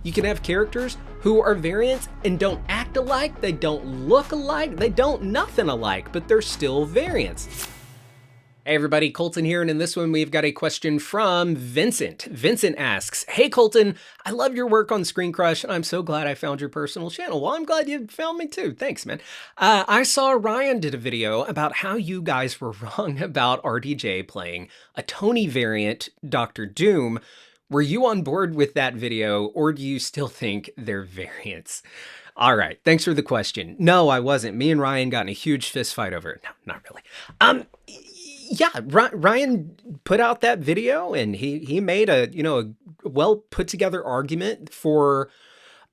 You can have characters who are variants and don't act alike, they don't look alike, they don't nothing alike, but they're still variants. Hey everybody, Colton here, and in this one we've got a question from Vincent. Vincent asks, "Hey Colton, I love your work on ScreenCrush, and I'm so glad I found your personal channel." Well, I'm glad you found me too. Thanks, man. I saw Ryan did a video about how you guys were wrong about RDJ playing a Tony variant, Doctor Doom. Were you on board with that video, or do you still think they're variants? All right, thanks for the question. No, I wasn't. Me and Ryan got in a huge fist fight over it. No, not really. Yeah, Ryan put out that video and he made a well put together argument for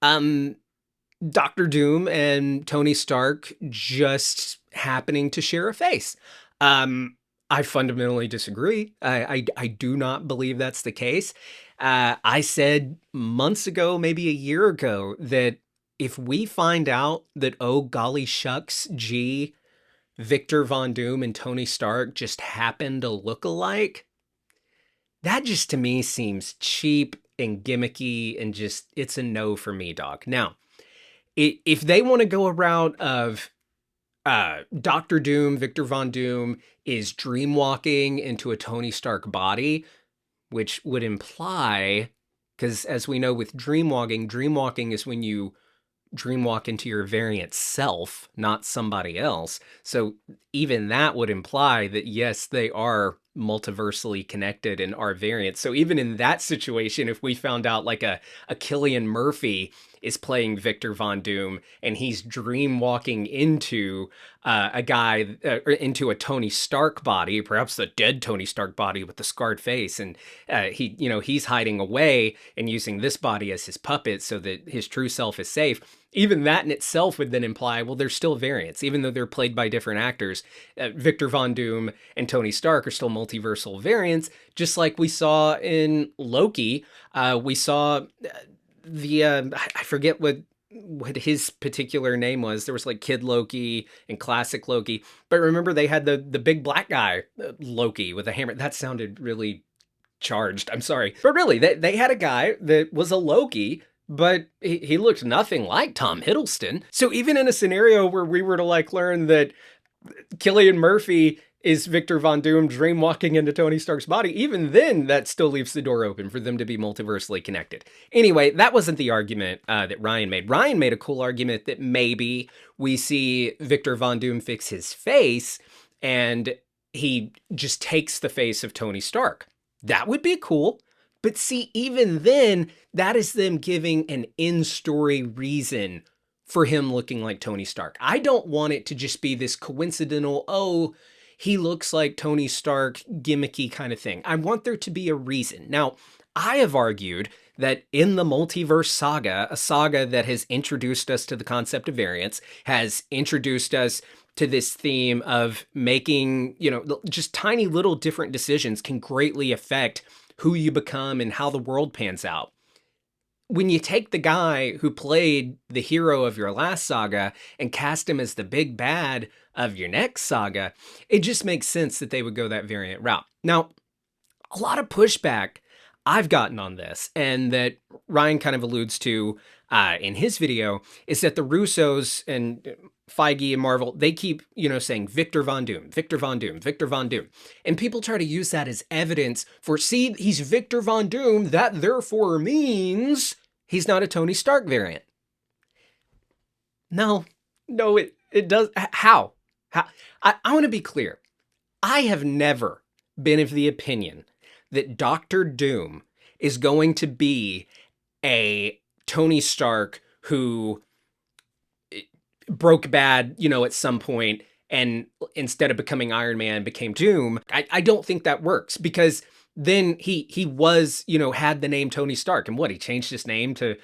Doctor Doom and Tony Stark just happening to share a face. I fundamentally disagree. I do not believe that's the case. I said months ago, maybe a year ago, that if we find out that, oh golly shucks, gee, Victor Von Doom and Tony Stark just happen to look alike, that just to me seems cheap and gimmicky and just, it's a no for me, dog. Now, if they want to go a route of Doctor Doom, Victor Von Doom is dreamwalking into a Tony Stark body, which would imply, because as we know with dreamwalking is when you dreamwalk into your variant self, not somebody else. So even that would imply that, yes, they are multiversally connected and are variants. So even in that situation, if we found out like a Cillian Murphy is playing Victor Von Doom and he's dreamwalking into a guy, into a Tony Stark body, perhaps the dead Tony Stark body with the scarred face, and he's hiding away and using this body as his puppet so that his true self is safe. Even that in itself would then imply, well, they're still variants, even though they're played by different actors. Victor Von Doom and Tony Stark are still multiversal variants, just like we saw in Loki. We saw I forget what his particular name was. There was like Kid Loki and Classic Loki, but remember they had the big black guy Loki with a hammer. That sounded really charged. I'm sorry, but really they had a guy that was a Loki, but he looked nothing like Tom Hiddleston. So even in a scenario where we were to like learn that Cillian Murphy is Victor Von Doom dreamwalking into Tony Stark's body, even then that still leaves the door open for them to be multiversally connected. Anyway, that wasn't the argument that Ryan made. Ryan made a cool argument that maybe we see Victor Von Doom fix his face and he just takes the face of Tony Stark. That would be cool. But see, even then, that is them giving an in-story reason for him looking like Tony Stark. I don't want it to just be this coincidental, oh, he looks like Tony Stark, gimmicky kind of thing. I want there to be a reason. Now, I have argued that in the multiverse saga, a saga that has introduced us to the concept of variants, has introduced us to this theme of making, just tiny little different decisions can greatly affect who you become and how the world pans out. When you take the guy who played the hero of your last saga and cast him as the big bad of your next saga, it just makes sense that they would go that variant route. Now, a lot of pushback I've gotten on this, and that Ryan kind of alludes to in his video, is that the Russos and Feige and Marvel, they keep, saying Victor Von Doom, Victor Von Doom, Victor Von Doom. And people try to use that as evidence for, see, he's Victor Von Doom, that therefore means he's not a Tony Stark variant. No, it does. How? I want to be clear. I have never been of the opinion that Doctor Doom is going to be a Tony Stark who broke bad, at some point, and instead of becoming Iron Man, became Doom. I don't think that works, because then he was, had the name Tony Stark, and he changed his name to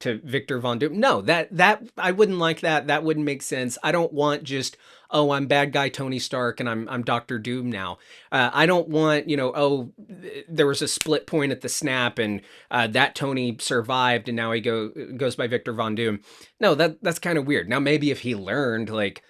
Victor Von Doom. No, that I wouldn't like that. That wouldn't make sense. I don't want just, oh, I'm bad guy Tony Stark and I'm Doctor Doom now. I don't want, oh, there was a split point at the snap and that Tony survived and now he goes by Victor Von Doom. No, that's kind of weird. Now maybe if he learned like,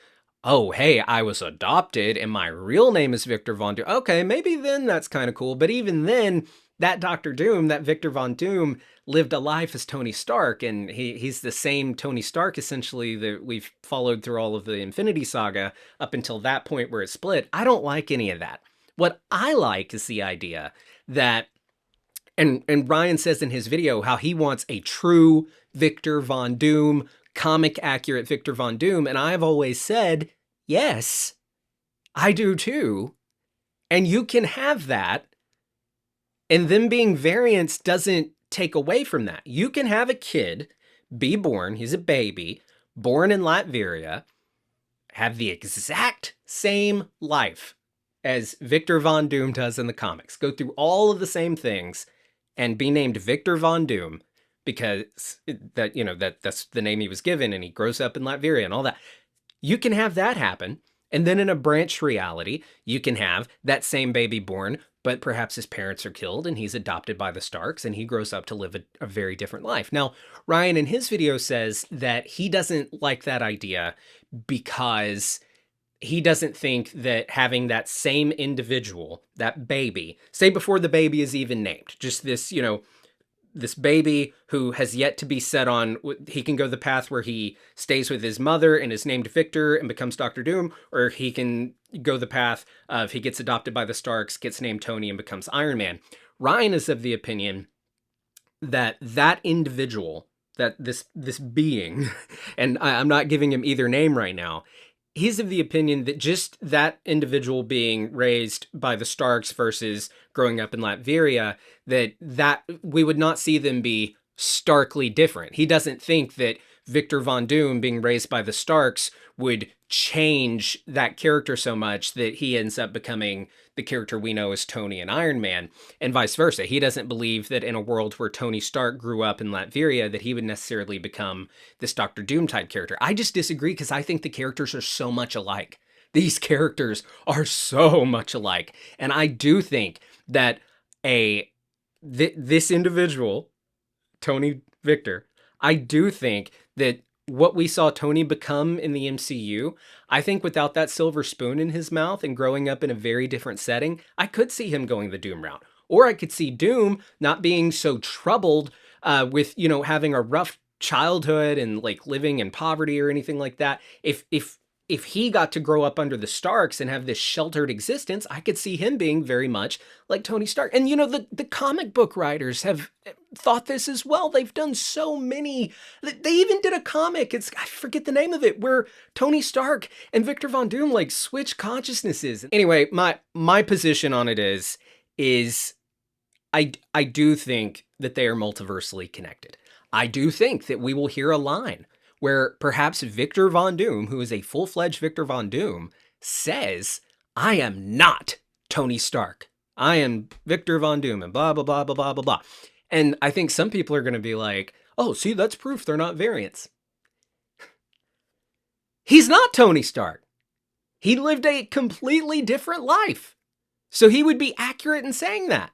oh, hey, I was adopted and my real name is Victor Von Doom. Okay, maybe then that's kind of cool. But even then, that Doctor Doom, that Victor Von Doom, lived a life as Tony Stark, and he's the same Tony Stark essentially that we've followed through all of the Infinity Saga up until that point where it split. I don't like any of that. What I like is the idea that, and Ryan says in his video how he wants a true Victor Von Doom, comic accurate Victor Von Doom, and I've always said, yes, I do too. And you can have that, and them being variants doesn't take away from that. You can have a kid be born, he's a baby, born in Latveria, have the exact same life as Victor Von Doom does in the comics, go through all of the same things, and be named Victor Von Doom because that's the name he was given, and he grows up in Latveria and all that. You can have that happen. And then in a branch reality, you can have that same baby born, but perhaps his parents are killed and he's adopted by the Starks and he grows up to live a very different life. Now, Ryan in his video says that he doesn't like that idea because he doesn't think that having that same individual, that baby, say before the baby is even named, just this, this baby who has yet to be set on, he can go the path where he stays with his mother and is named Victor and becomes Doctor Doom, or he can go the path of he gets adopted by the Starks, gets named Tony, and becomes Iron Man. Ryan is of the opinion that that individual, that this being, and I'm not giving him either name right now, he's of the opinion that just that individual being raised by the Starks versus growing up in Latveria, that we would not see them be starkly different. He doesn't think that Victor Von Doom being raised by the Starks would change that character so much that he ends up becoming the character we know as Tony and Iron Man, and vice versa. He doesn't believe that in a world where Tony Stark grew up in Latveria that he would necessarily become this Doctor Doom type character. I just disagree because I think the characters are so much alike. These characters are so much alike. And I do think that this individual, Tony Victor, I do think that what we saw Tony become in the MCU, I think without that silver spoon in his mouth and growing up in a very different setting, I could see him going the Doom route. Or I could see Doom not being so troubled with, having a rough childhood and like living in poverty or anything like that. If he got to grow up under the Starks and have this sheltered existence, I could see him being very much like Tony Stark. And, the comic book writers have thought this as well. They've done so many. They even did a comic, I forget the name of it, where Tony Stark and Victor Von Doom like switch consciousnesses. Anyway, my position on it is I do think that they are multiversally connected. I do think that we will hear a line where perhaps Victor Von Doom, who is a full-fledged Victor Von Doom, says, I am not Tony Stark. I am Victor Von Doom, and blah, blah, blah, blah, blah, blah, blah. And I think some people are going to be like, oh, see, that's proof they're not variants. He's not Tony Stark. He lived a completely different life. So he would be accurate in saying that.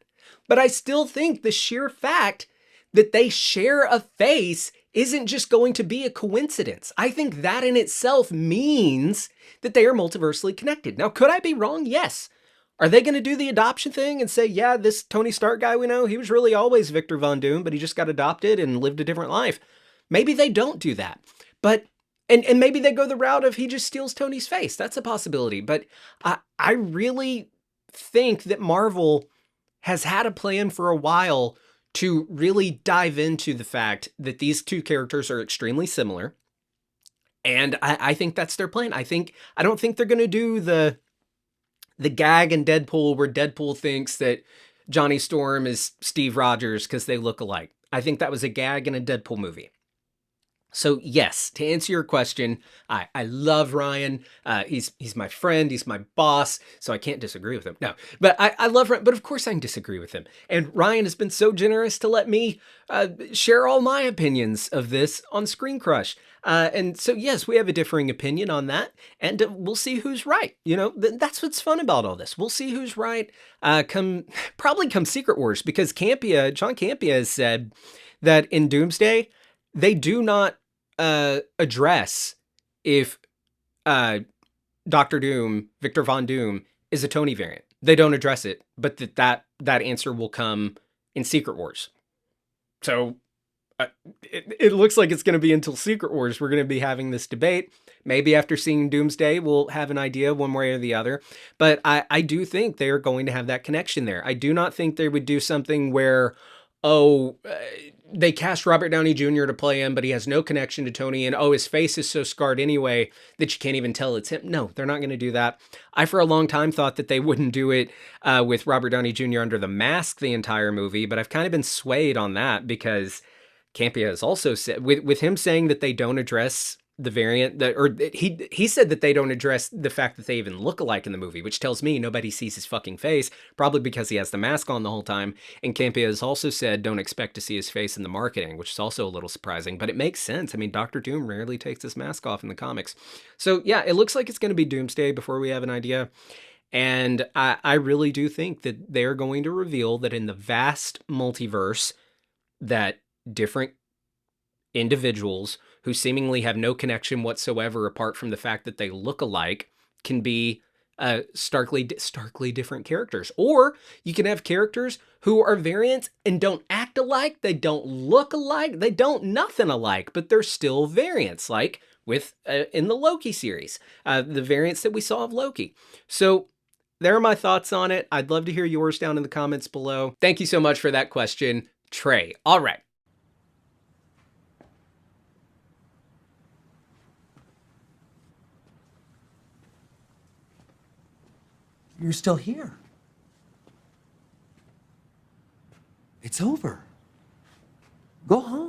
But I still think the sheer fact that they share a face isn't just going to be a coincidence. I think that in itself means that they are multiversally connected. Now, could I be wrong? Yes. Are they going to do the adoption thing and say, yeah, this Tony Stark guy we know, he was really always Victor Von Doom, but he just got adopted and lived a different life? Maybe they don't do that. But, and maybe they go the route of he just steals Tony's face. That's a possibility. But I really think that Marvel has had a plan for a while to really dive into the fact that these two characters are extremely similar. And I think that's their plan. I don't think they're going to do the gag in Deadpool where Deadpool thinks that Johnny Storm is Steve Rogers because they look alike. I think that was a gag in a Deadpool movie. So yes, to answer your question, I love Ryan. He's my friend. He's my boss. So I can't disagree with him. No, but I love Ryan. But of course I can disagree with him. And Ryan has been so generous to let me share all my opinions of this on ScreenCrush. And so yes, we have a differing opinion on that. And we'll see who's right. That's what's fun about all this. We'll see who's right. Probably come Secret Wars, because John Campea has said that in Doomsday, they do not address if Doctor Doom, Victor Von Doom, is a Tony variant. They don't address it, but that answer will come in Secret Wars. So it looks like it's going to be until Secret Wars we're going to be having this debate. Maybe after seeing Doomsday, we'll have an idea one way or the other. But I do think they are going to have that connection there. I do not think they would do something where, they cast Robert Downey Jr. to play him, but he has no connection to Tony, and his face is so scarred anyway that you can't even tell it's him. No, they're not going to do that. I, for a long time, thought that they wouldn't do it with Robert Downey Jr. under the mask the entire movie, but I've kind of been swayed on that because Campea has also said, with him saying that they don't address the variant, he said that they don't address the fact that they even look alike in the movie, which tells me nobody sees his fucking face, probably because he has the mask on the whole time. And Campea has also said don't expect to see his face in the marketing, which is also a little surprising, but it makes sense. I mean, Doctor Doom rarely takes his mask off in the comics. So yeah, it looks like it's going to be Doomsday before we have an idea. And I really do think that they're going to reveal that in the vast multiverse, that different individuals who seemingly have no connection whatsoever apart from the fact that they look alike can be starkly different characters. Or you can have characters who are variants and don't act alike, they don't look alike, they don't nothing alike, but they're still variants, like with in the Loki series, the variants that we saw of Loki. So there are my thoughts on it. I'd love to hear yours down in the comments below. Thank you so much for that question, Trey. All right. You're still here. It's over. Go home.